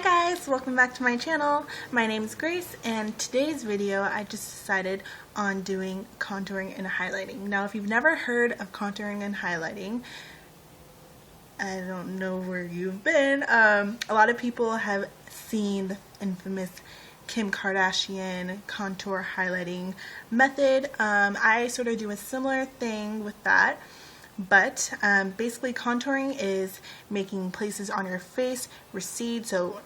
guys, welcome back to my channel. My name is Grace, and today's video I just decided on doing contouring and highlighting. Now if you've never heard of contouring and highlighting, I don't know where you've been. A lot of people have seen the infamous Kim Kardashian contour highlighting method. I sort of do a similar thing with that. But basically contouring is making places on your face recede, so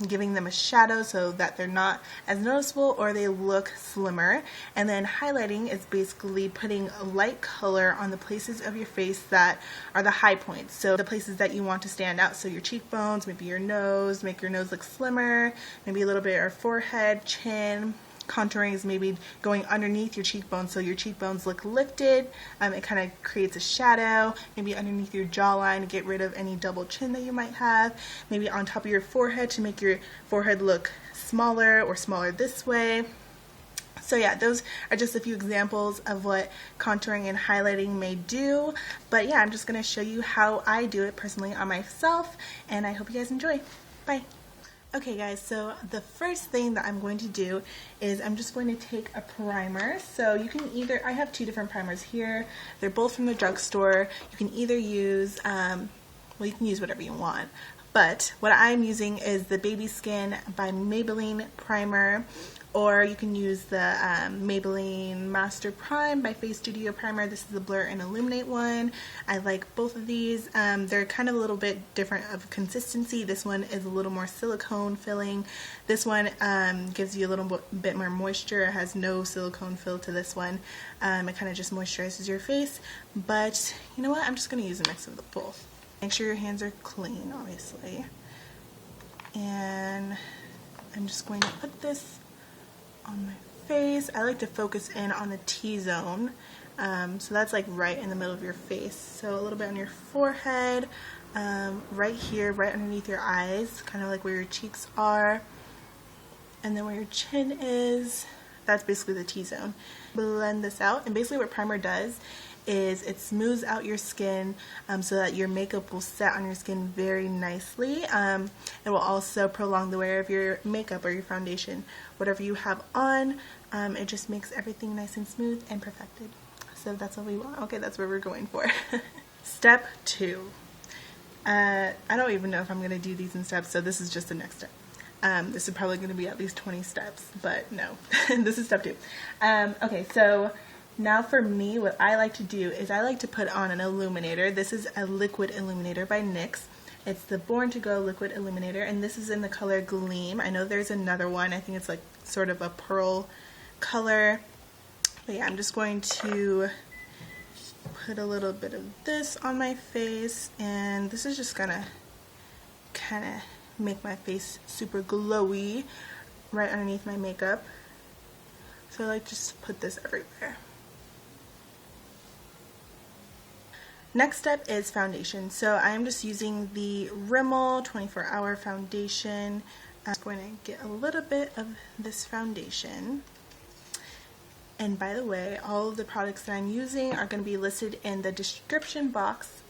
giving them a shadow so that they're not as noticeable or they look slimmer. And then highlighting is basically putting a light color on the places of your face that are the high points, so the places that you want to stand out. So your cheekbones, maybe your nose, make your nose look slimmer, maybe a little bit of your forehead, chin. Contouring is maybe going underneath your cheekbones so your cheekbones look lifted. It kind of creates a shadow, maybe underneath your jawline to get rid of any double chin that you might have, maybe on top of your forehead to make your forehead look smaller or smaller this way. So yeah, those are just a few examples of what contouring and highlighting may do. But yeah, I'm just going to show you how I do it personally on myself, and I hope you guys enjoy. Bye! Okay guys, so the first thing that I'm going to do is I'm just going to take a primer. So you can either, I have two different primers here. They're both from the drugstore. You can either use, well, you can use whatever you want. But what I'm using is the Baby Skin by Maybelline primer, or you can use the Maybelline Master Prime by Face Studio Primer. This is the Blur and Illuminate one. I like both of these. They're kind of a little bit different of consistency. This one is a little more silicone filling. This one gives you a little bit more moisture. It has no silicone fill to this one. It kind of just moisturizes your face. But you know what? I'm just going to use a mix of the both. Make sure your hands are clean, obviously. And I'm just going to put this on my face. I like to focus in on the T-zone, so that's like right in the middle of your face. So a little bit on your forehead, right here, right underneath your eyes, kind of like where your cheeks are, and then where your chin is. That's basically the T-zone. Blend this out, and basically what primer does is it smooths out your skin so that your makeup will set on your skin very nicely. It will also prolong the wear of your makeup or your foundation. Whatever you have on, it just makes everything nice and smooth and perfected. So that's what we want. Okay, that's what we're going for. Step 2. I don't even know if I'm going to do these in steps, so this is just the next step. This is probably going to be at least 20 steps, but no. This is step 2. Okay, so now for me, what I like to do is I like to put on an illuminator. This is a liquid illuminator by NYX. It's the Born to Go liquid illuminator, and this is in the color Gleam. I know there's another one. I think it's like sort of a pearl color. But yeah, I'm just going to put a little bit of this on my face, and this is just gonna kind of make my face super glowy right underneath my makeup. So I like just to put this everywhere. Next step is foundation. So I am just using the Rimmel 24-hour foundation. I'm going to get a little bit of this foundation. And by the way, all of the products that I'm using are going to be listed in the description box,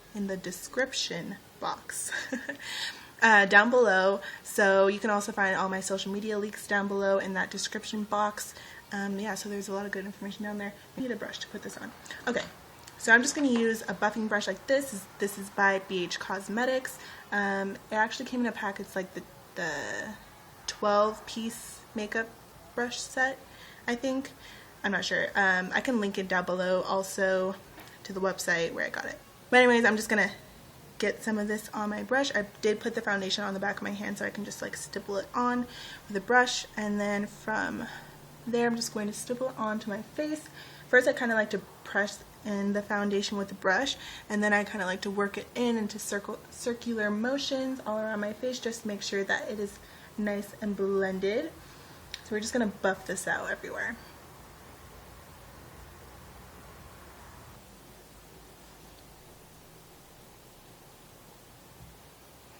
down below. So you can also find all my social media links down below in that description box. Yeah, so there's a lot of good information down there. I need a brush to put this on. Okay. So I'm just going to use a buffing brush like this. This is by Beige Cosmetics. It actually came in a pack. It's like the 12-piece makeup brush set, I think. I'm not sure. I can link it down below also to the website where I got it. But anyways, I'm just going to get some of this on my brush. I did put the foundation on the back of my hand so I can just like stipple it on with a brush. And then from there, I'm just going to stipple it onto my face. First, I kind of like to press in the foundation with the brush, and then I kind of like to work it in into circular motions all around my face, just to make sure that it is nice and blended. So we're just going to buff this out everywhere.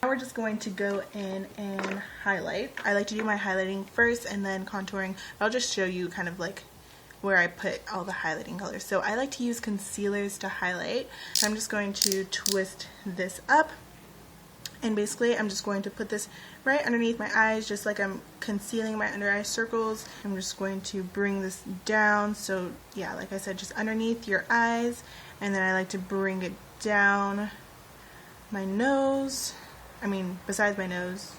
Now we're just going to go in and highlight. I like to do my highlighting first and then contouring. I'll just show you kind of like where I put all the highlighting colors. So I like to use concealers to highlight. So I'm just going to twist this up And basically I'm just going to put this right underneath my eyes, just like I'm concealing my under eye circles. I'm just going to bring this down, so yeah, like I said, just underneath your eyes, and then I like to bring it down my nose, besides my nose.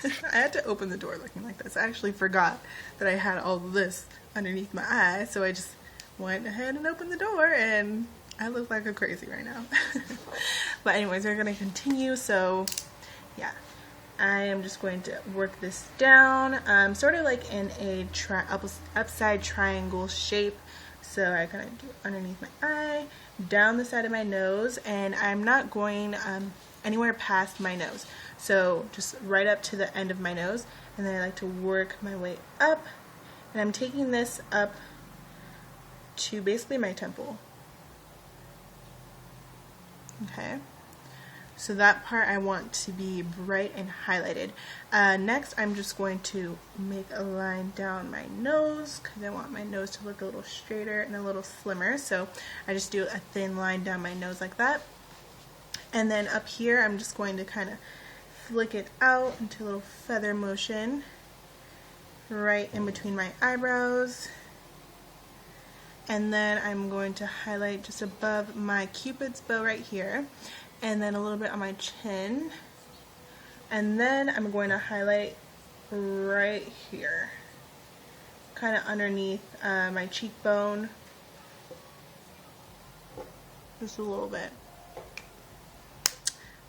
I had to open the door looking like this. I actually forgot that I had all this underneath my eye, so I just went ahead and opened the door, and I look like a crazy right now. But anyways, we're gonna continue. So yeah, I am just going to work this down, sort of like in a upside triangle shape. So I kind of do underneath my eye, down the side of my nose, and I'm not going anywhere past my nose. So just right up to the end of my nose, and then I like to work my way up, and I'm taking this up to basically my temple. Okay, so that part I want to be bright and highlighted. Next, I'm just going to make a line down my nose because I want my nose to look a little straighter and a little slimmer. So I just do a thin line down my nose like that. And then up here, I'm just going to kind of flick it out into a little feather motion right in between my eyebrows. And then I'm going to highlight just above my Cupid's bow right here, and then a little bit on my chin. And then I'm going to highlight right here, kind of underneath my cheekbone, just a little bit.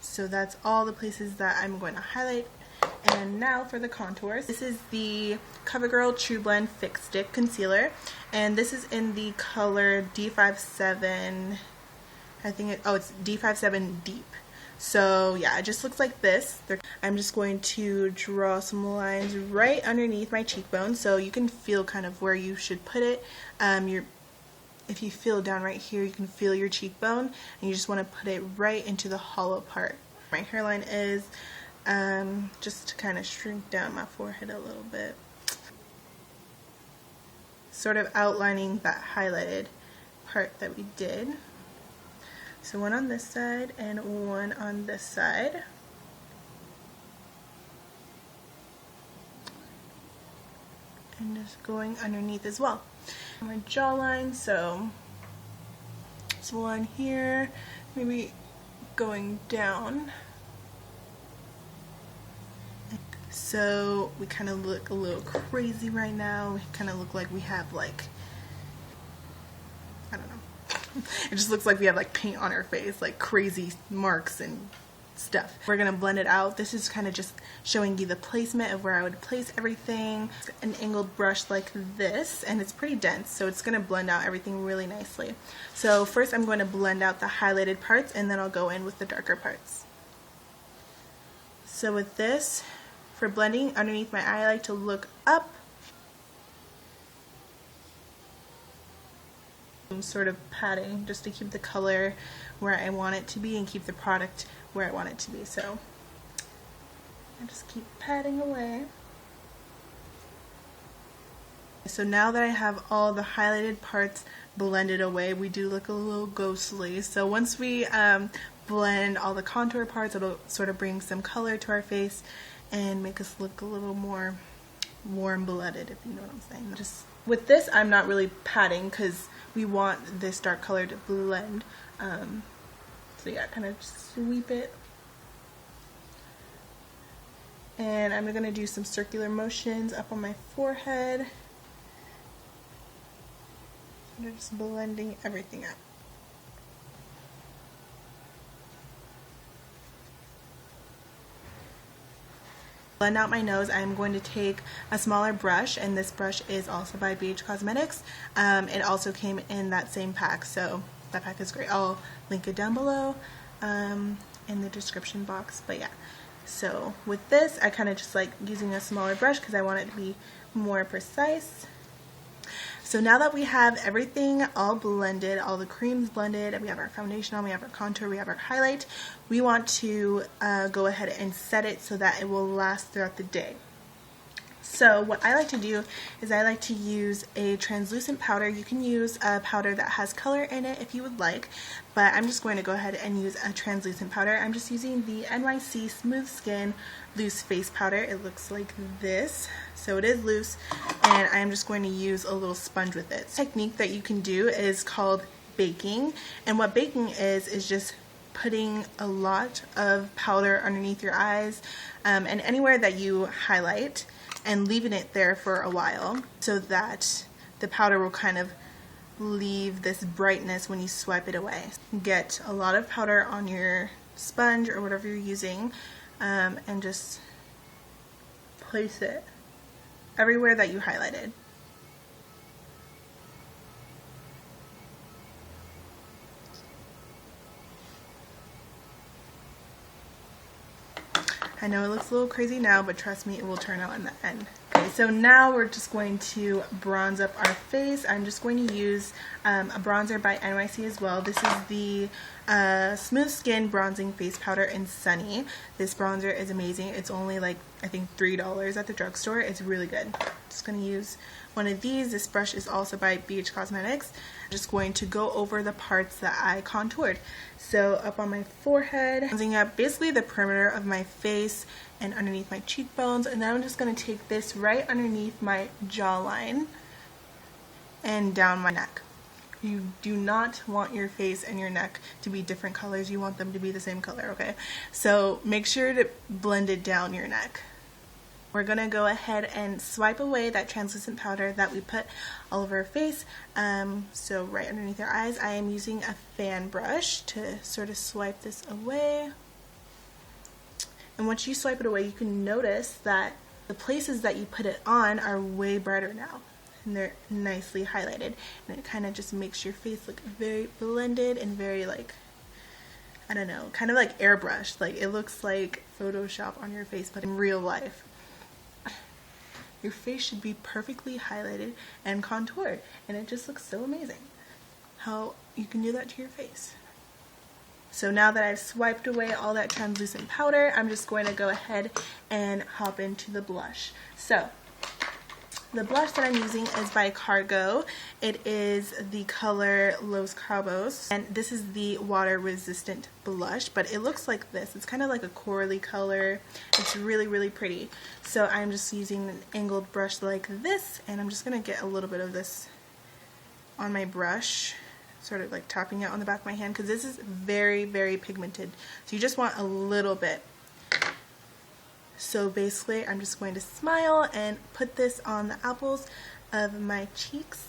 So that's all the places that I'm going to highlight. And now for the contours. This is the COVERGIRL Trublend Fixstick Concealer, and this is in the color D57. It's D57 Deep. So yeah, it just looks like this. I'm just going to draw some lines right underneath my cheekbone, so you can feel kind of where you should put it. If you feel down right here, you can feel your cheekbone, and you just want to put it right into the hollow part. My hairline is just to kind of shrink down my forehead a little bit, sort of outlining that highlighted part that we did. So one on this side and one on this side. And just going underneath as well. My jawline, so there's one here, maybe going down. So we kind of look a little crazy right now. We kind of look like we have like, I don't know. It just looks like we have like paint on our face, like crazy marks and stuff. We're gonna blend it out. This is kind of just showing you the placement of where I would place everything. An angled brush like this, and it's pretty dense, so it's gonna blend out everything really nicely. So first I'm going to blend out the highlighted parts, and then I'll go in with the darker parts. So with this, for blending underneath my eye, I like to look up. I'm sort of patting just to keep the color where I want it to be and keep the product where I want it to be. So I just keep patting away. So now that I have all the highlighted parts blended away, we do look a little ghostly. So once we blend all the contour parts, it'll sort of bring some color to our face and make us look a little more warm-blooded, if you know what I'm saying. Just with this, I'm not really patting because we want this dark color to blend. So yeah, kind of sweep it. And I'm going to do some circular motions up on my forehead. I'm just blending everything up. Blend out my nose, I'm going to take a smaller brush, and this brush is also by Beige Cosmetics. It also came in that same pack, so that pack is great. I'll link it down below in the description box. But yeah, so with this, I kind of just like using a smaller brush because I want it to be more precise. So now that we have everything all blended, all the creams blended, we have our foundation on, we have our contour, we have our highlight, we want to go ahead and set it so that it will last throughout the day. So what I like to do is I like to use a translucent powder. You can use a powder that has color in it if you would like, but I'm just going to go ahead and use a translucent powder. I'm just using the N.Y.C Smooth Skin Loose Face Powder. It looks like this. So it is loose, and I'm just going to use a little sponge with it. The technique that you can do is called baking, and what baking is just putting a lot of powder underneath your eyes and anywhere that you highlight, and leaving it there for a while so that the powder will kind of leave this brightness when you swipe it away. Get a lot of powder on your sponge or whatever you're using, and just place it everywhere that you highlighted. I know it looks a little crazy now, but trust me, it will turn out in the end. Okay, so now we're just going to bronze up our face. I'm just going to use a bronzer by N.Y.C as well. This is the Smooth Skin Bronzing Face Powder in Sunny. This bronzer is amazing. It's only like, I think, $3 at the drugstore. It's really good. I'm just going to use one of these. This brush is also by Beige Cosmetics. I'm just going to go over the parts that I contoured. So up on my forehead, bronzing up basically the perimeter of my face and underneath my cheekbones, and then I'm just going to take this right underneath my jawline and down my neck. You do not want your face and your neck to be different colors. You want them to be the same color, okay? So make sure to blend it down your neck. We're going to go ahead and swipe away that translucent powder that we put all over our face. So right underneath our eyes, I am using a fan brush to sort of swipe this away. And once you swipe it away, you can notice that the places that you put it on are way brighter now. And they're nicely highlighted. And it kind of just makes your face look very blended and very, like, I don't know, kind of like airbrushed. Like, it looks like Photoshop on your face, but in real life. Your face should be perfectly highlighted and contoured, and it just looks so amazing how you can do that to your face. So now that I've swiped away all that translucent powder, I'm just going to go ahead and hop into the blush. So the blush that I'm using is by Cargo. It is the color Los Cabos, and this is the water resistant blush, but it looks like this. It's kind of like a corally color. It's really, really pretty. So I'm just using an angled brush like this, and I'm just going to get a little bit of this on my brush, sort of like tapping it on the back of my hand, because this is very, very pigmented. So you just want a little bit. So basically, I'm just going to smile and put this on the apples of my cheeks.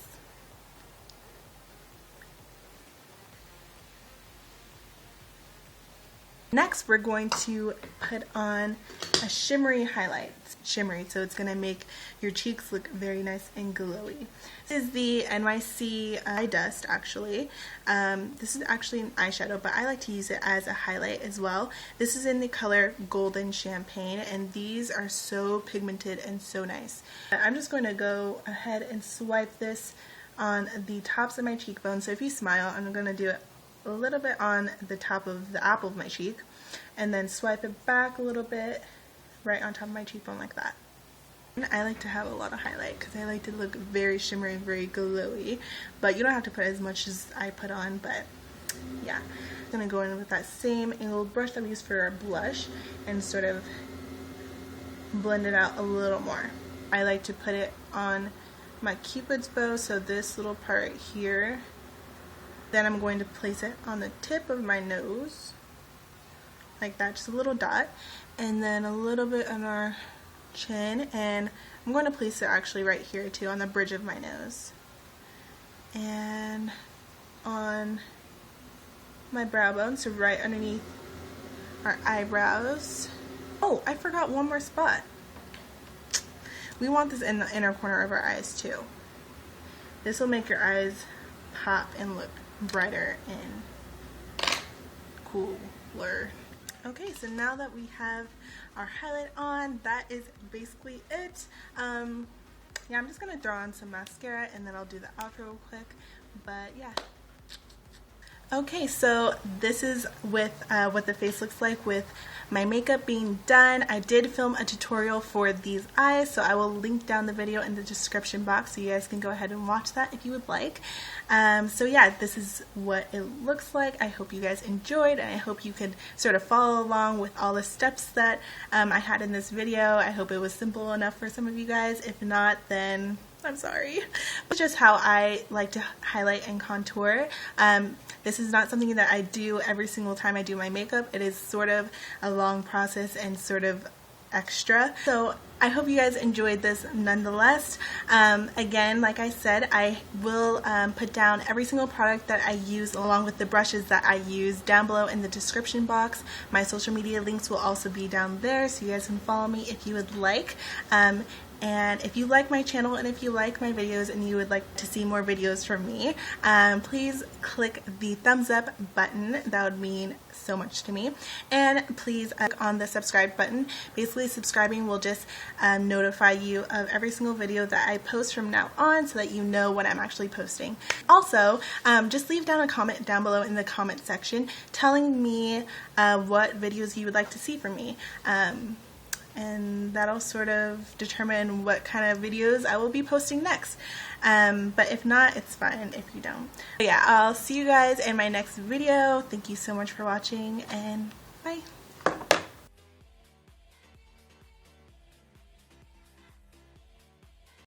Next, we're going to put on a shimmery highlight. Shimmery, so it's going to make your cheeks look very nice and glowy. This is the N.Y.C Eye Dust, actually. This is actually an eyeshadow, but I like to use it as a highlight as well. This is in the color Golden Champagne, and these are so pigmented and so nice. I'm just going to go ahead and swipe this on the tops of my cheekbones. So if you smile, I'm going to do it a little bit on the top of the apple of my cheek, and then swipe it back a little bit right on top of my cheekbone like that. And I like to have a lot of highlight because I like to look very shimmery, very glowy, but you don't have to put as much as I put on, but yeah. I'm going to go in with that same angled brush that we used for our blush and sort of blend it out a little more. I like to put it on my Cupid's bow, so this little part here. Then I'm going to place it on the tip of my nose, like that, just a little dot, and then a little bit on our chin, and I'm going to place it actually right here too, on the bridge of my nose, and on my brow bone, so right underneath our eyebrows. Oh, I forgot one more spot. We want this in the inner corner of our eyes too. This will make your eyes pop and look brighter and cooler. Okay, so now that we have our highlight on, that is basically it. Yeah, I'm just gonna throw on some mascara and then I'll do the outro real quick, but yeah. Okay, so this is with what the face looks like with my makeup being done. I did film a tutorial for these eyes, so I will link down the video in the description box so you guys can go ahead and watch that if you would like. So yeah, this is what it looks like. I hope you guys enjoyed, and I hope you could sort of follow along with all the steps that I had in this video. I hope it was simple enough for some of you guys. If not, then I'm sorry. It's just how I like to highlight and contour. This is not something that I do every single time I do my makeup. It is sort of a long process and sort of extra. So I hope you guys enjoyed this nonetheless. Again, like I said, I will put down every single product that I use along with the brushes that I use down below in the description box. My social media links will also be down there so you guys can follow me if you would like. And if you like my channel and if you like my videos and you would like to see more videos from me, please click the thumbs up button. That would mean so much to me. And please click on the subscribe button. Basically, subscribing will just notify you of every single video that I post from now on so that you know when I'm actually posting. Also, just leave down a comment down below in the comment section telling me what videos you would like to see from me. And that'll sort of determine what kind of videos I will be posting next. But if not, it's fine if you don't. But yeah, I'll see you guys in my next video. Thank you so much for watching, and bye.